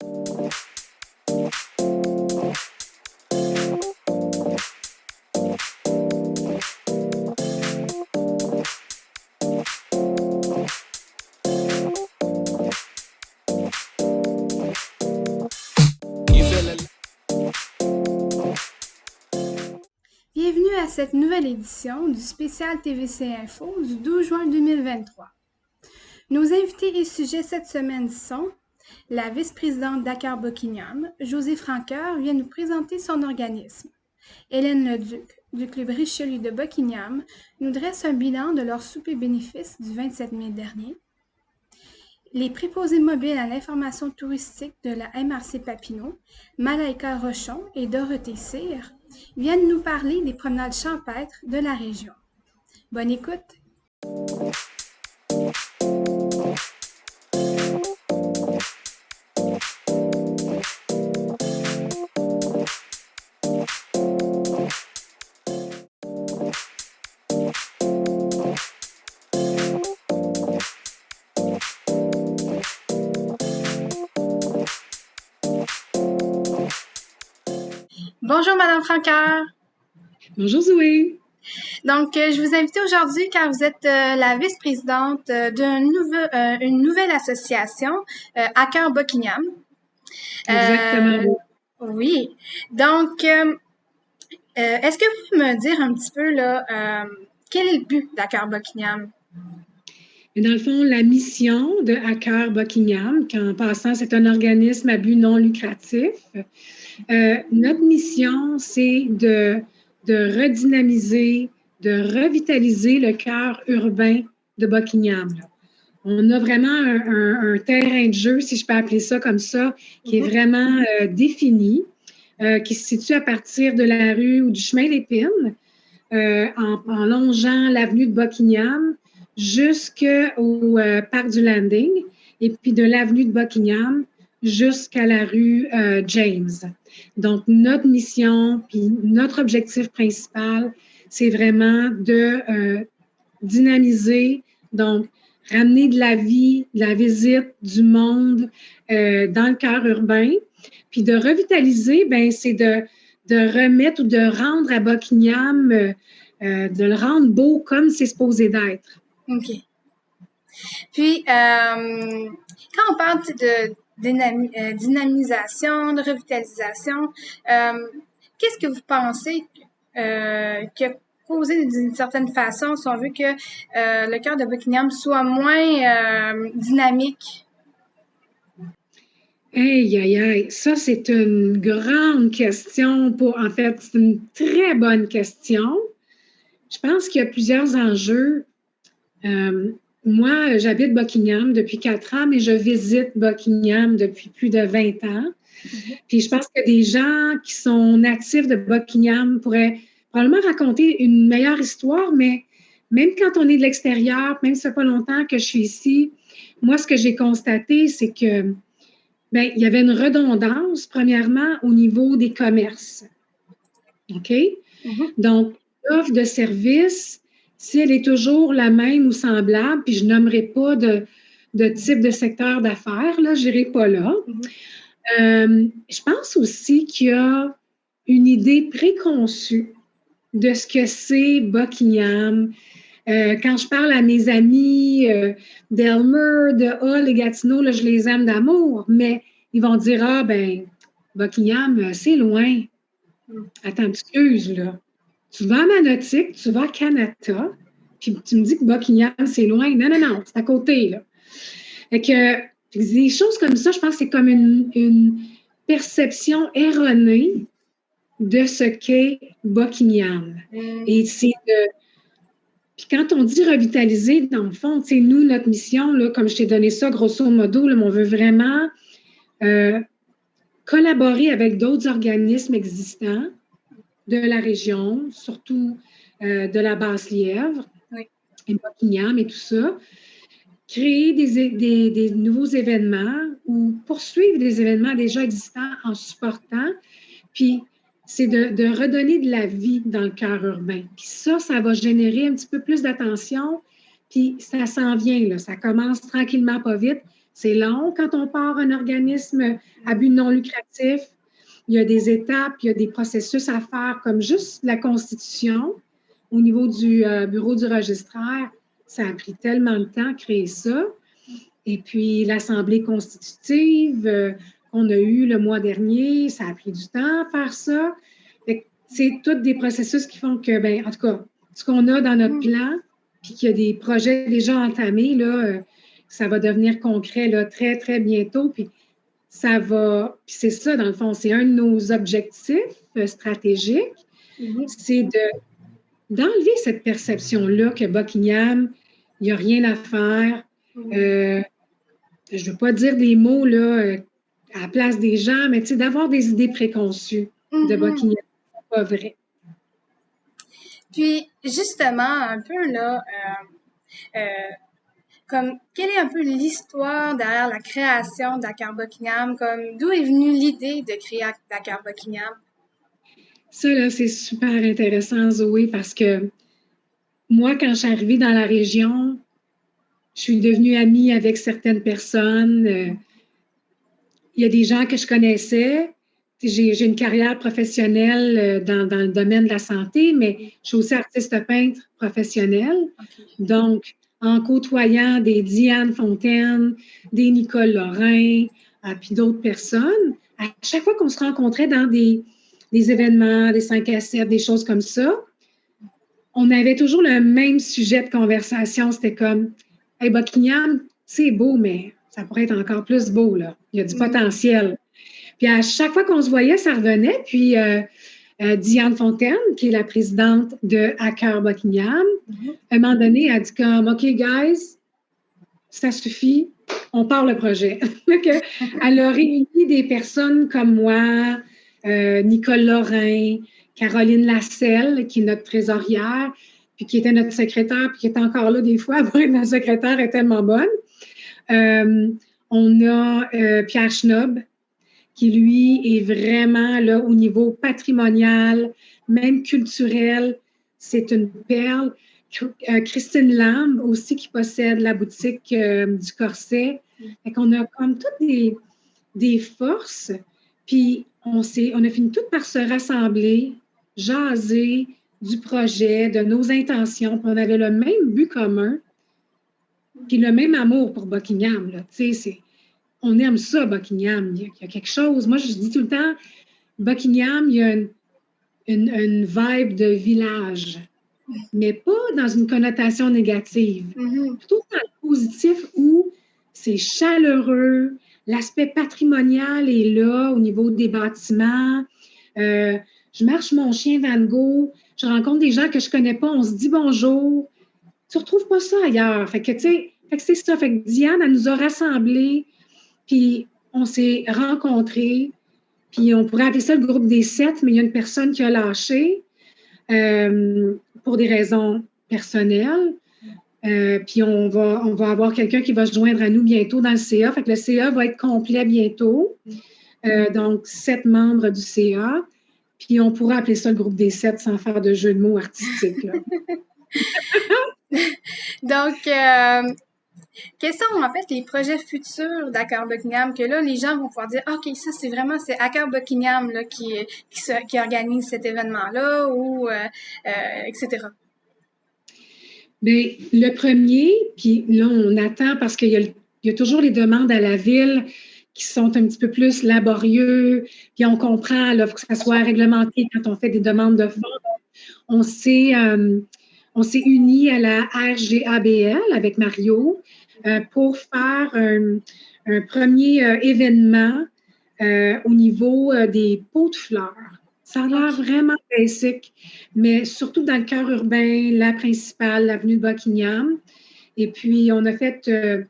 Bienvenue à cette nouvelle édition du spécial TVC Info du 12 juin 2023. Nos invités et sujets cette semaine sont la vice-présidente d'Acker Buckingham, Josée Francoeur, vient nous présenter son organisme. Hélène Leduc, du Club Richelieu de Buckingham, nous dresse un bilan de leur souper bénéfice du 27 mai dernier. Les préposés mobiles à l'information touristique de la MRC Papineau, Malaika Rochon et Dorothée Cyr, viennent nous parler des promenades champêtres de la région. Bonne écoute! Bonjour Madame Francoeur. Bonjour Zoé. Donc, je vous invite aujourd'hui car vous êtes la vice-présidente d'une nouvelle association, Acker Buckingham. Exactement. Oui. Donc, est-ce que vous pouvez me dire un petit peu là, quel est le but d'Acker Buckingham? Et dans le fond, la mission de Acker Buckingham, qu'en passant, c'est un organisme à but non lucratif. Notre mission, c'est de redynamiser, de revitaliser le cœur urbain de Buckingham. On a vraiment un terrain de jeu, si je peux appeler ça comme ça, qui est vraiment défini, qui se situe à partir de la rue ou du chemin d'Épine, en longeant l'avenue de Buckingham jusqu'au parc du Landing, et puis de l'avenue de Buckingham jusqu'à la rue James. Donc, notre mission, puis notre objectif principal, c'est vraiment de dynamiser, donc ramener de la vie, de la visite, du monde dans le cœur urbain. Puis de revitaliser, bien, c'est de remettre ou de rendre à Buckingham, de le rendre beau comme c'est supposé d'être. OK. Puis, quand on parle de dynamisation, de revitalisation, qu'est-ce que vous pensez qui a causé d'une certaine façon, si on veut, que le cœur de Buckingham soit moins dynamique? Aïe, aïe, aïe. Ça, c'est une grande question. En fait, c'est une très bonne question. Je pense qu'il y a plusieurs enjeux. Moi, j'habite Buckingham depuis 4 ans, mais je visite Buckingham depuis plus de 20 ans. Puis je pense que des gens qui sont natifs de Buckingham pourraient probablement raconter une meilleure histoire, mais même quand on est de l'extérieur, même si ça fait pas longtemps que je suis ici, moi, ce que j'ai constaté, c'est que bien, il y avait une redondance, premièrement, au niveau des commerces. OK? Donc, l'offre de service, si elle est toujours la même ou semblable, puis je nommerai pas de type de secteur d'affaires, là, je n'irai pas là. Je pense aussi qu'il y a une idée préconçue de ce que c'est Buckingham. Quand je parle à mes amis d'Elmer, de Hull et Gatineau, là, je les aime d'amour, mais ils vont dire « Ah, ben Buckingham, c'est loin. » Attends, excuse, là. Tu vas à Manotick, tu vas à Kanata, puis tu me dis que Buckingham, c'est loin. Non, non, non, c'est à côté, là. Fait que des choses comme ça, je pense que c'est comme une perception erronée de ce qu'est Buckingham. Et c'est de... Puis quand on dit revitaliser, dans le fond, tu sais, nous, notre mission, là, comme je t'ai donné ça, grosso modo, là, on veut vraiment collaborer avec d'autres organismes existants de la région, surtout de la Basse-Lièvre, et Buckingham et tout ça, créer des nouveaux événements ou poursuivre des événements déjà existants en supportant, puis c'est de redonner de la vie dans le cœur urbain. Puis ça va générer un petit peu plus d'attention, puis ça s'en vient, là, ça commence tranquillement, pas vite, C'est long quand on part un organisme à but non lucratif. Il y a des étapes, il y a des processus à faire, comme juste la constitution au niveau du bureau du registraire. Ça a pris tellement de temps à créer ça. Et puis, l'Assemblée constitutive qu'on a eue le mois dernier, ça a pris du temps à faire ça. C'est tous des processus qui font que, ben, en tout cas, ce qu'on a dans notre plan, puis qu'il y a des projets déjà entamés, là, ça va devenir concret là, très, très bientôt. Puis ça va, puis c'est ça, dans le fond, c'est un de nos objectifs stratégiques, c'est d'enlever cette perception-là que Buckingham, il n'y a rien à faire. Je ne veux pas dire des mots là, à la place des gens, mais d'avoir des idées préconçues de Buckingham, c'est pas vrai. Puis, justement, un peu là, comme, quelle est un peu l'histoire derrière la création d'Akar Buckingham? Comme, d'où est venue l'idée de créer Akar Buckingham? Ça, là, c'est super intéressant, Zoé, parce que moi, quand je suis arrivée dans la région, je suis devenue amie avec certaines personnes. Il y a des gens que je connaissais. J'ai une carrière professionnelle dans le domaine de la santé, mais je suis aussi artiste peintre professionnelle. Donc, en côtoyant des Diane Fontaine, des Nicole Lorrain, puis d'autres personnes, à chaque fois qu'on se rencontrait dans des événements, des 5 à 7, des choses comme ça, on avait toujours le même sujet de conversation. C'était comme, « Hey, Buckingham, c'est beau, mais ça pourrait être encore plus beau, là. Il y a du potentiel. » Puis à chaque fois qu'on se voyait, ça revenait. Puis Diane Fontaine, qui est la présidente de Akar Buckingham, à un moment donné, elle a dit comme, « OK, guys, ça suffit, on part le projet. » Elle a réuni des personnes comme moi, Nicole Lorrain, Caroline Lasselle, qui est notre trésorière, puis qui était notre secrétaire, puis qui est encore là des fois. Notre secrétaire est tellement bonne. On a Pierre Schnob, qui, lui, est vraiment là au niveau patrimonial, même culturel. C'est une perle. Christine Lamb aussi, qui possède la boutique du Corset. Fait qu'on a comme toutes des forces. Puis, on a fini toutes par se rassembler, jaser du projet, de nos intentions. Puis on avait le même but commun, puis le même amour pour Buckingham. Là. On aime ça, Buckingham. Il y a quelque chose. Moi, je dis tout le temps, Buckingham, il y a une vibe de village, mais pas dans une connotation négative. Plutôt dans le positif où c'est chaleureux, l'aspect patrimonial est là au niveau des bâtiments. Je marche mon chien Van Gogh, je rencontre des gens que je ne connais pas, on se dit bonjour. Tu ne retrouves pas ça ailleurs. Fait que, c'est ça. Fait que Diane, elle nous a rassemblés, puis on s'est rencontrés, puis on pourrait appeler ça le groupe des 7, mais il y a une personne qui a lâché pour des raisons personnelles. Puis on va avoir quelqu'un qui va se joindre à nous bientôt dans le CA. Fait que le CA va être complet bientôt. Donc, 7 membres du CA. Puis on pourrait appeler ça le groupe des 7 sans faire de jeu de mots artistiques. Là. Donc, quels sont en fait les projets futurs d'Akar Buckingham que là, les gens vont pouvoir dire, OK, ça c'est Akar Buckingham là, qui organise cet événement-là ou etc. Bien, le premier, puis là, on attend parce qu'il y a toujours les demandes à la ville qui sont un petit peu plus laborieux, puis on comprend, il faut que ça soit réglementé quand on fait des demandes de fonds. On s'est unis à la RGABL avec Mario pour faire un premier événement au niveau des pots de fleurs. Ça a l'air vraiment basique, mais surtout dans le cœur urbain, la principale, l'avenue de Buckingham. Et puis, on a fait, je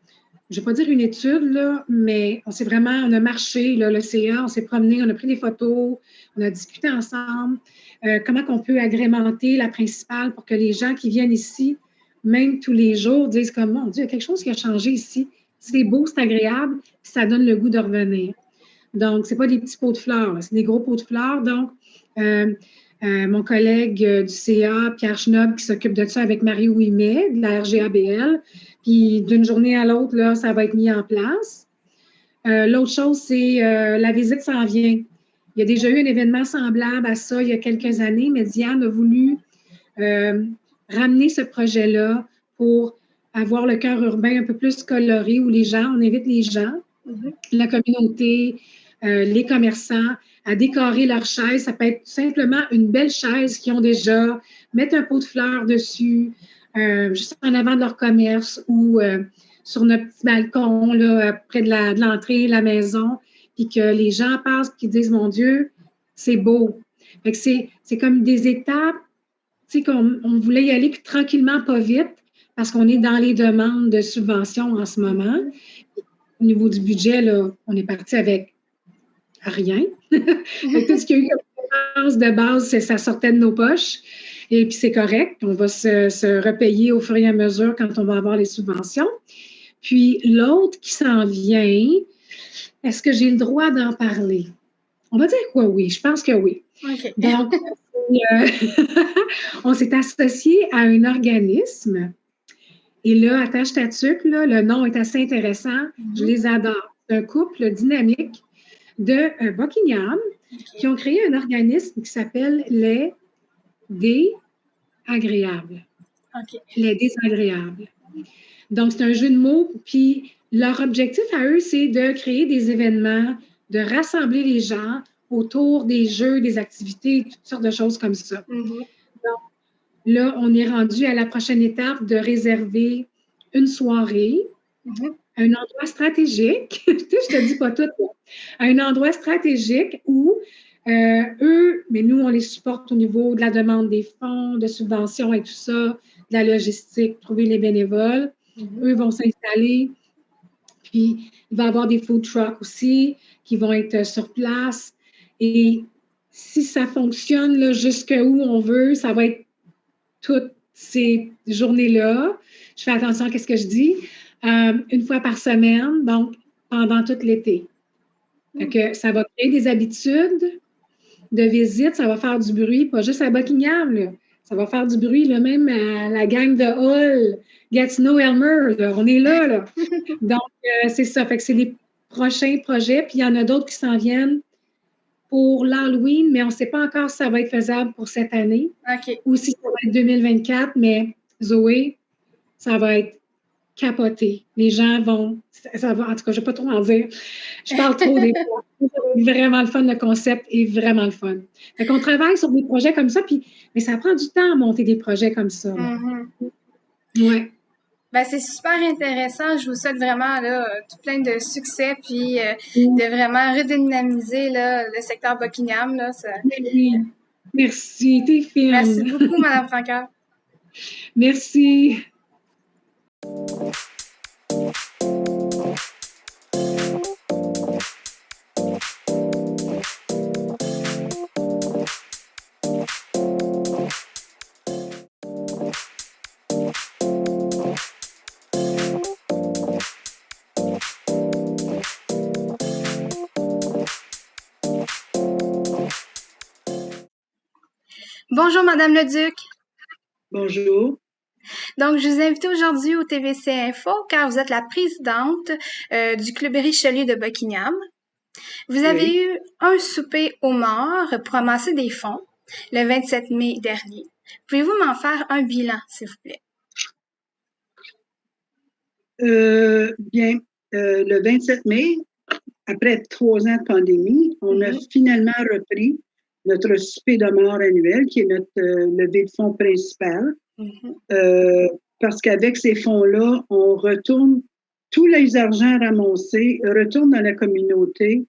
ne vais pas dire une étude, là, mais on a marché, là, le CA, on s'est promené, on a pris des photos, on a discuté ensemble, comment on peut agrémenter la principale pour que les gens qui viennent ici, même tous les jours, disent comme, mon Dieu, il y a quelque chose qui a changé ici. C'est beau, c'est agréable, puis ça donne le goût de revenir. Donc, ce n'est pas des petits pots de fleurs, c'est des gros pots de fleurs. Donc, mon collègue du CA, Pierre Schnob, qui s'occupe de ça avec Marie Ouimet, de la RGABL. Puis d'une journée à l'autre, là, ça va être mis en place. L'autre chose, c'est la visite s'en vient. Il y a déjà eu un événement semblable à ça il y a quelques années, mais Diane a voulu ramener ce projet-là pour avoir le cœur urbain un peu plus coloré où on invite les gens, la communauté, les commerçants à décorer leurs chaises. Ça peut être simplement une belle chaise qu'ils ont déjà, mettre un pot de fleurs dessus, juste en avant de leur commerce ou sur notre petit balcon, là, près de l'entrée de la maison, puis que les gens passent et qu'ils disent « Mon Dieu, c'est beau ». Fait que c'est comme des étapes, tu sais, qu'on voulait y aller, puis tranquillement, pas vite, parce qu'on est dans les demandes de subventions en ce moment. Au niveau du budget, là, on est parti avec rien. Fait que tout ce qu'il y a eu comme dépenses de base, ça sortait de nos poches. Et puis, c'est correct. On va se repayer au fur et à mesure quand on va avoir les subventions. Puis, l'autre qui s'en vient, est-ce que j'ai le droit d'en parler? On va dire quoi, oui. Je pense que oui. Okay. Donc, on s'est associé à un organisme. Et là, attache ta tuque, là, le nom est assez intéressant. Je les adore. C'est un couple dynamique de Buckingham qui ont créé un organisme qui s'appelle les Désagréables. Les Désagréables. Donc, c'est un jeu de mots. Puis, leur objectif à eux, c'est de créer des événements, de rassembler les gens autour des jeux, des activités, toutes sortes de choses comme ça. Donc, là, on est rendu à la prochaine étape de réserver une soirée, un endroit stratégique. Je te dis pas tout, là. Un endroit stratégique où eux, mais nous, on les supporte au niveau de la demande des fonds, de subventions et tout ça, de la logistique, trouver les bénévoles. Eux vont s'installer. Puis, il va y avoir des food trucks aussi qui vont être sur place. Et si ça fonctionne là, jusqu'où on veut, ça va être toutes ces journées-là. Je fais attention à ce que je dis. Une fois par semaine, donc pendant tout l'été. Fait que ça va créer des habitudes de visite, ça va faire du bruit, pas juste à Buckingham, là. Ça va faire du bruit, là, même à la gang de Hull, Gatineau, Elmer, là. On est là, là. Donc, c'est ça. Fait que c'est les prochains projets. Puis, il y en a d'autres qui s'en viennent pour l'Halloween, mais on ne sait pas encore si ça va être faisable pour cette année ou si ça va être 2024. Mais Zoé, ça va être capoté. Les gens vont... Ça va, en tout cas, je ne vais pas trop en dire. Je parle trop des fois. C'est vraiment le fun, le concept est vraiment le fun. Fait qu'on travaille sur des projets comme ça, mais ça prend du temps à monter des projets comme ça. Ouais. Ben, c'est super intéressant. Je vous souhaite vraiment là, tout plein de succès, puis de vraiment redynamiser là, le secteur Buckingham. Là, ça... Oui. Merci, t'es fine. Merci beaucoup, Mme Francoeur. Merci. Bonjour, Madame Leduc. Bonjour. Donc, je vous invite aujourd'hui au TVC Info car vous êtes la présidente du Club Richelieu de Buckingham. Vous avez eu un souper au mort pour amasser des fonds le 27 mai dernier. Pouvez-vous m'en faire un bilan, s'il vous plaît? Bien, le 27 mai, après 3 ans de pandémie, on a finalement repris notre souper de mort annuel, qui est notre levée de fonds principal. Parce qu'avec ces fonds-là, on retourne, tous les argents ramassés retournent dans la communauté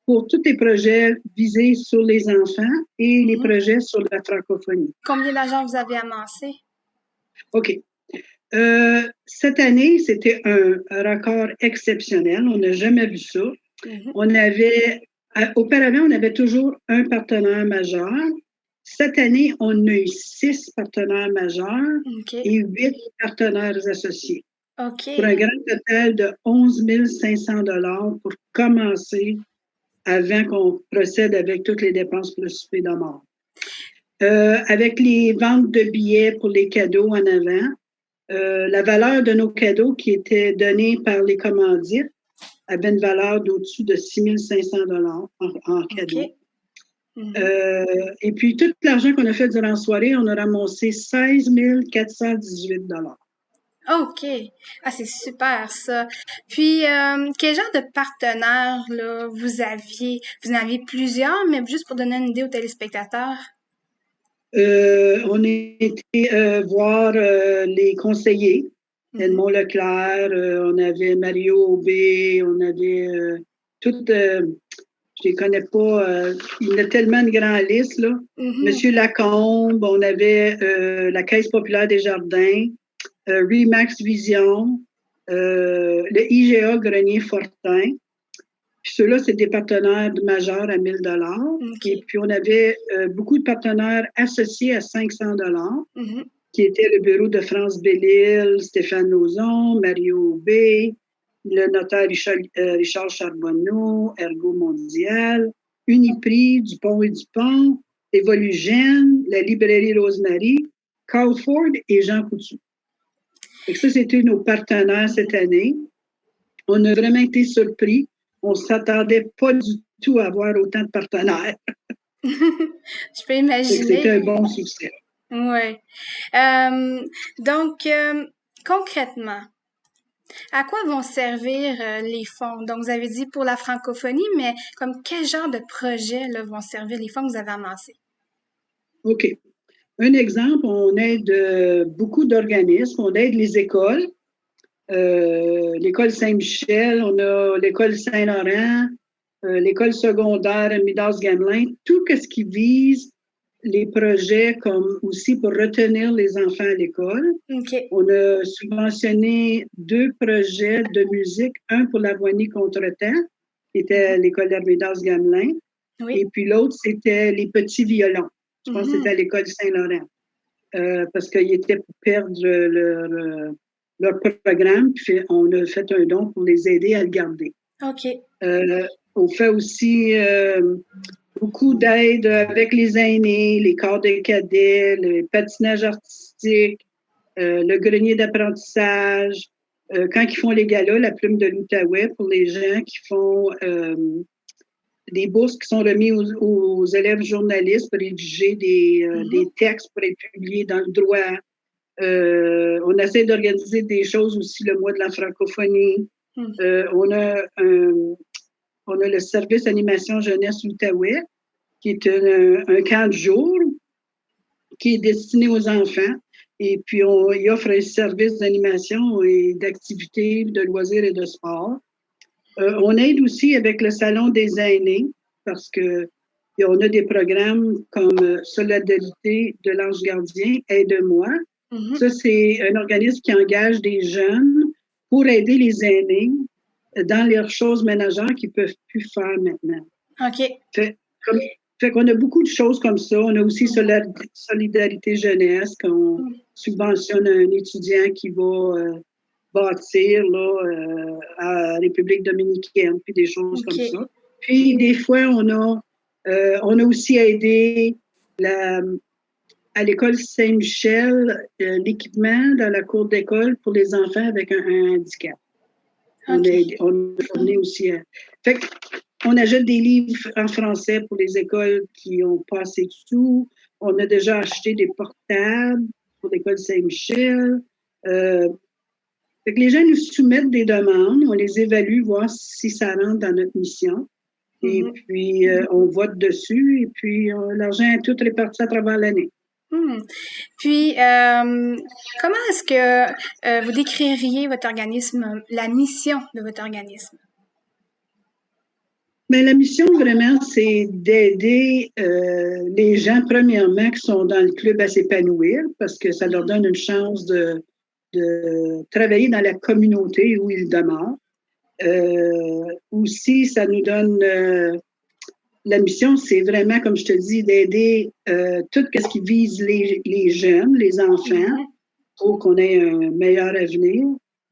pour tous les projets visés sur les enfants et les projets sur la francophonie. Combien d'argent vous avez amassé? OK. Cette année, c'était un record exceptionnel. On n'a jamais vu ça. On avait, auparavant, on avait toujours un partenaire majeur. Cette année, on a eu 6 partenaires majeurs et 8 partenaires associés. Pour un grand total de 11 500 $ pour commencer avant qu'on procède avec toutes les dépenses pour le souper de mort. Avec les ventes de billets pour les cadeaux en avant, la valeur de nos cadeaux qui étaient donnés par les commandites avait une valeur d'au-dessus de 6 500 en cadeaux. OK. Mm-hmm. Et puis, tout l'argent qu'on a fait durant la soirée, on a ramassé 16 418 OK. Ah, c'est super ça. Puis, quel genre de partenaires là, vous aviez? Vous en aviez plusieurs, mais juste pour donner une idée aux téléspectateurs. On a été voir les conseillers, Edmond Leclerc, on avait Mario Aubé, on avait toutes, je les connais pas, il y en a tellement de grandes listes, là. Monsieur Lacombe, on avait la Caisse populaire des Jardins, Remax Vision, le IGA Grenier Fortin. Puis ceux-là, c'est des partenaires majeurs à 1 000 Okay. Et puis, on avait beaucoup de partenaires associés à 500 qui étaient le Bureau de France Belle-Île, Stéphane Lauzon, Mario Aubé, le notaire Richard Charbonneau, Ergo Mondial, Uniprix, Dupont et Dupont, Evolugène, la librairie Rosemary, Carl Ford et Jean Coutu. Et ça, c'était nos partenaires cette année. On a vraiment été surpris. On ne s'attendait pas du tout à avoir autant de partenaires. Je peux imaginer. C'était un bon succès. Oui. Donc, concrètement, à quoi vont servir les fonds? Donc, vous avez dit pour la francophonie, mais comme quel genre de projet là, vont servir les fonds que vous avez amassés? OK. Un exemple, on aide beaucoup d'organismes, on aide les écoles, l'école Saint-Michel, on a l'école Saint-Laurent, l'école secondaire Midas-Gamelin, tout ce qui vise les projets comme aussi pour retenir les enfants à l'école. Okay. On a subventionné 2 projets de musique, un pour l'harmonie contretemps, qui était à l'école d'Armidas-Gamelin, Oui. et puis l'autre, c'était les petits violons. Je pense que c'était à l'école Saint-Laurent, parce qu'ils étaient pour perdre leur programme, puis on a fait un don pour les aider à le garder. OK. On fait aussi beaucoup d'aide avec les aînés, les corps de cadets, le patinage artistique, le grenier d'apprentissage. Quand ils font les galas, la plume de l'Outaouais pour les gens qui font des bourses qui sont remises aux élèves journalistes pour rédiger des textes pour être publiés dans le droit. On essaie d'organiser des choses aussi le mois de la francophonie. On a le service animation jeunesse Outaouais, qui est un camp de jour qui est destiné aux enfants. Et puis, il offre un service d'animation et d'activités, de loisirs et de sport. On aide aussi avec le Salon des aînés parce qu'on a des programmes comme Solidarité de l'Ange Gardien, Aide-moi. Ça, c'est un organisme qui engage des jeunes pour aider les aînés dans leurs choses ménagères qu'ils ne peuvent plus faire maintenant. OK. Fait qu'on a beaucoup de choses comme ça. On a aussi Solidarité Jeunesse, qu'on subventionne un étudiant qui va bâtir là, à République dominicaine, puis des choses comme ça. Puis des fois, on a aussi aidé à l'école Saint-Michel l'équipement dans la cour d'école pour les enfants avec un handicap. On a fourni aussi. Fait on achète des livres en français pour les écoles qui n'ont pas assez de sous. On a déjà acheté des portables pour l'école Saint-Michel. Fait que les gens nous soumettent des demandes, on les évalue, voir si ça rentre dans notre mission. Et puis, on vote dessus, et puis l'argent est tout réparti à travers l'année. Puis, comment est-ce que vous décririez votre organisme, la mission de votre organisme? Mais la mission, vraiment, c'est d'aider les gens, premièrement, qui sont dans le club à s'épanouir, parce que ça leur donne une chance de travailler dans la communauté où ils demeurent. Aussi, ça nous donne... la mission, c'est vraiment, comme je te dis, d'aider tout ce qui vise les jeunes, les enfants, pour qu'on ait un meilleur avenir.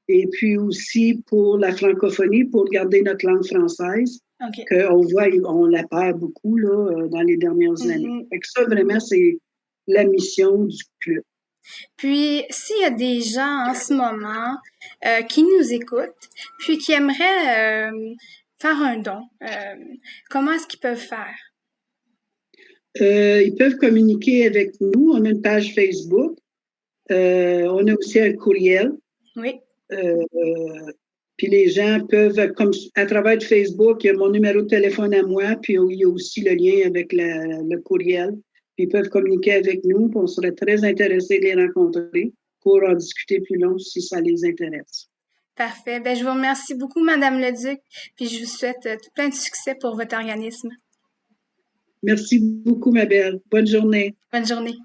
Et puis aussi pour la francophonie, pour garder notre langue française, qu'on voit, on la perd beaucoup là, dans les dernières années. Fait que ça, vraiment, c'est la mission du club. Puis, s'il y a des gens en ce moment qui nous écoutent, puis qui aimeraient faire un don, comment est-ce qu'ils peuvent faire? Ils peuvent communiquer avec nous. On a une page Facebook. On a aussi un courriel. Oui. Puis les gens peuvent, comme à travers Facebook, il y a mon numéro de téléphone à moi, puis il y a aussi le lien avec le courriel. Puis ils peuvent communiquer avec nous, puis on serait très intéressés de les rencontrer pour en discuter plus long si ça les intéresse. Parfait. Ben, je vous remercie beaucoup, Madame Leduc, puis je vous souhaite tout plein de succès pour votre organisme. Merci beaucoup, ma belle. Bonne journée. Bonne journée.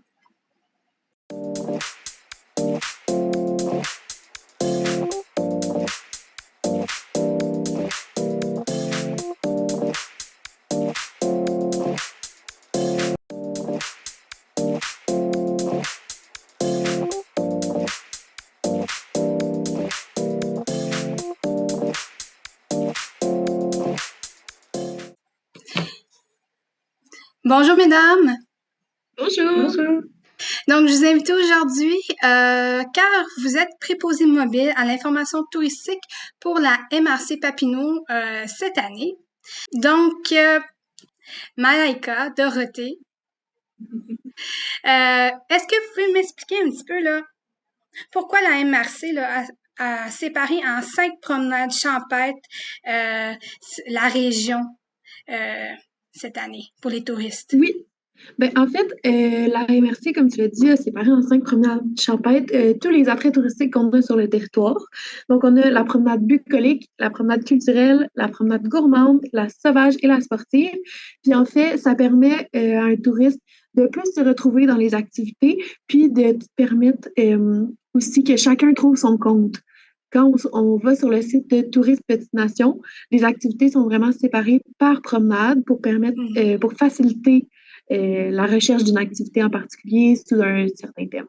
Bonjour, mesdames. Bonjour. Donc, je vous invite aujourd'hui car vous êtes préposé mobile à l'information touristique pour la MRC Papineau cette année. Donc, Malaika, Dorothée, est-ce que vous pouvez m'expliquer un petit peu là, pourquoi la MRC là, a séparé en 5 promenades champêtres la région cette année pour les touristes? Oui. Ben, en fait, la MRC, comme tu l'as dit, a séparé en 5 promenades champêtres tous les attraits touristiques qu'on a sur le territoire. Donc, on a la promenade bucolique, la promenade culturelle, la promenade gourmande, la sauvage et la sportive. Puis, en fait, ça permet à un touriste de plus se retrouver dans les activités, puis de permettre aussi que chacun trouve son compte. Quand on va sur le site de Tourisme Petite Nation, les activités sont vraiment séparées par promenade pour permettre, pour faciliter la recherche d'une activité en particulier sous un certain thème.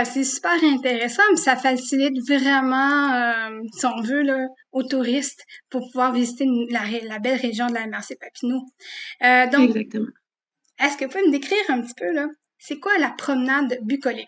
C'est super intéressant, mais ça facilite vraiment, si on veut, là, aux touristes pour pouvoir visiter la belle région de la MRC Papineau. Donc, Exactement. est-ce que vous pouvez me décrire un petit peu, là, c'est quoi la promenade bucolique?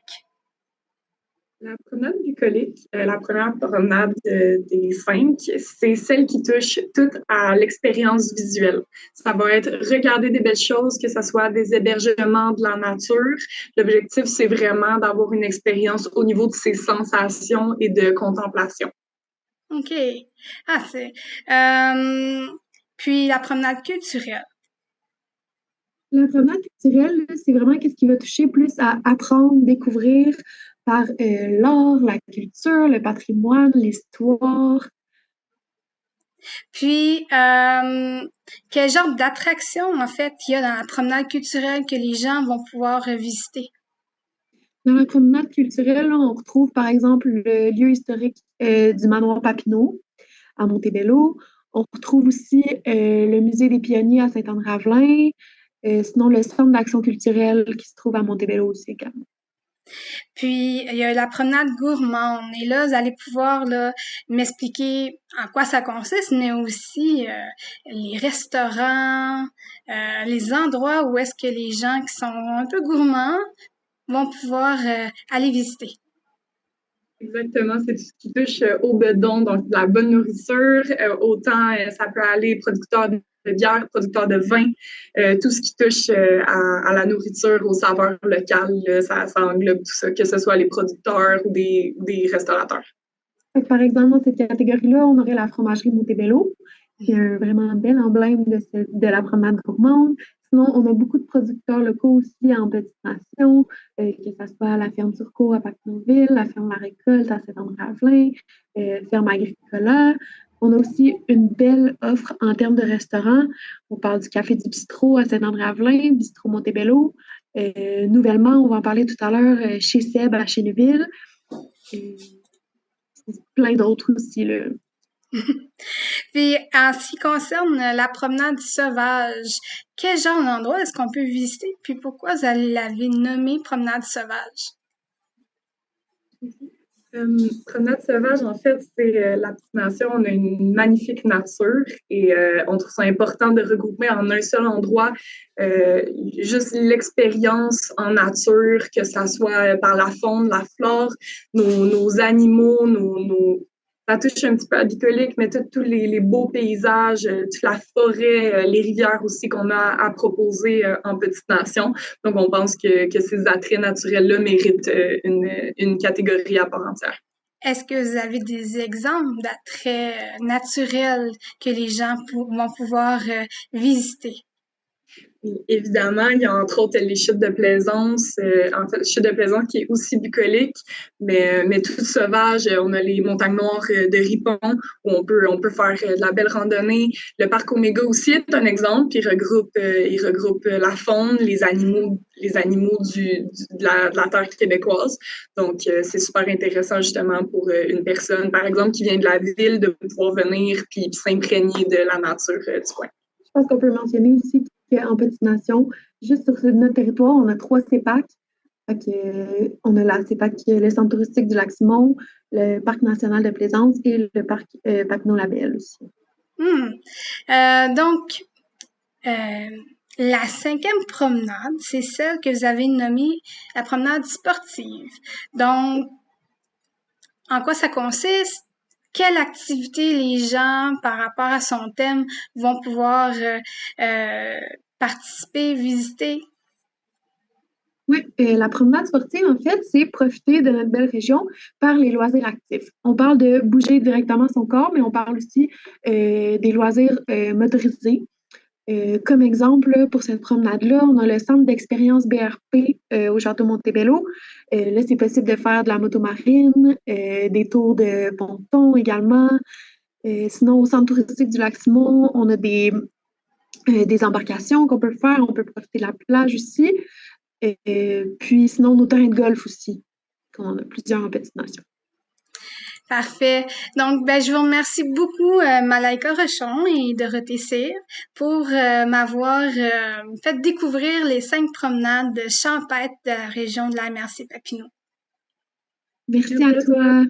La promenade bucolique, la première promenade des 5, c'est celle qui touche toute à l'expérience visuelle. Ça va être regarder des belles choses, que ce soit des hébergements de la nature. L'objectif, c'est vraiment d'avoir une expérience au niveau de ses sensations et de contemplation. OK. Puis la promenade culturelle. La promenade culturelle, c'est vraiment qu'est-ce qui va toucher plus à apprendre, découvrir par l'art, la culture, le patrimoine, l'histoire. Puis, quel genre d'attraction, en fait, il y a dans la promenade culturelle que les gens vont pouvoir visiter? Dans la promenade culturelle, là, on retrouve par exemple le lieu historique du manoir Papineau à Montebello. On retrouve aussi le musée des pionniers à Saint-André-Avelin. Sinon, le centre d'action culturelle qui se trouve à Montebello aussi également. Puis, il y a la promenade gourmande. Et là, vous allez pouvoir là, m'expliquer en quoi ça consiste, mais aussi les restaurants, les endroits où est-ce que les gens qui sont un peu gourmands vont pouvoir aller visiter. Exactement, c'est tout ce qui touche au bedon, donc de la bonne nourriture. Autant ça peut aller producteur de bière, producteur de vin, tout ce qui touche à la nourriture, aux saveurs locales, ça englobe tout ça, que ce soit les producteurs ou des restaurateurs. Par exemple, dans cette catégorie-là, on aurait la fromagerie Montebello, qui est un vraiment bel emblème de la promenade gourmande. Sinon, on a beaucoup de producteurs locaux aussi en Petite Nation, que ce soit la ferme Turcot à Papineauville, la ferme La Récolte à Saint-André-Avelin, ferme Agricola. On a aussi une belle offre en termes de restaurants. On parle du Café du Bistrot à Saint-André-Avelin, Bistrot Montebello. Nouvellement, on va en parler tout à l'heure chez Seb à Chénéville. Plein d'autres aussi, là. Puis, en ce qui concerne la promenade sauvage, quel genre d'endroit est-ce qu'on peut visiter? Puis, pourquoi vous l'avez nommée promenade sauvage? Promenade sauvage, en fait, c'est la petite nation. On a une magnifique nature et on trouve ça important de regrouper en un seul endroit juste l'expérience en nature, que ça soit par la faune, la flore, nos animaux, ça touche un petit peu à bucolique, mais tous les beaux paysages, toute la forêt, les rivières aussi qu'on a à proposer en petite nation. Donc, on pense que ces attraits naturels-là méritent une catégorie à part entière. Est-ce que vous avez des exemples d'attraits naturels que les gens vont pouvoir visiter? Évidemment, il y a entre autres les chutes de Plaisance, en fait, chutes de Plaisance qui est aussi bucolique, mais tout sauvage. On a les montagnes noires de Ripon où on peut faire de la belle randonnée. Le parc Omega aussi est un exemple qui il regroupe la faune, les animaux de la terre québécoise. Donc, c'est super intéressant justement pour une personne, par exemple, qui vient de la ville, de pouvoir venir puis s'imprégner de la nature du coin. Je pense qu'on peut mentionner aussi qu'en Petite Nation, juste sur notre territoire, on a 3 CEPAC. On a la CEPAC, le centre touristique du Lac-Simon, le parc national de Plaisance et le parc Papineau-Labelle aussi. Donc, la 5e promenade, c'est celle que vous avez nommée la promenade sportive. Donc, en quoi ça consiste? Quelle activité les gens, par rapport à son thème, vont pouvoir participer, visiter? Oui, la promenade sportive, en fait, c'est profiter de notre belle région par les loisirs actifs. On parle de bouger directement son corps, mais on parle aussi des loisirs motorisés. Comme exemple, pour cette promenade-là, on a le centre d'expérience BRP au Château Montebello. Là, c'est possible de faire de la motomarine, des tours de ponton également. Sinon, au centre touristique du Lac-Simon, on a des embarcations qu'on peut faire. On peut profiter de la plage aussi. Puis sinon, nos terrains de golf aussi, qu'on en a plusieurs en Petite Nation. Parfait. Donc, je vous remercie beaucoup, Malaika Rochon et Dorothée Cyr, pour m'avoir fait découvrir les 5 promenades champêtres de la région de la MRC-Papineau. Merci à toi.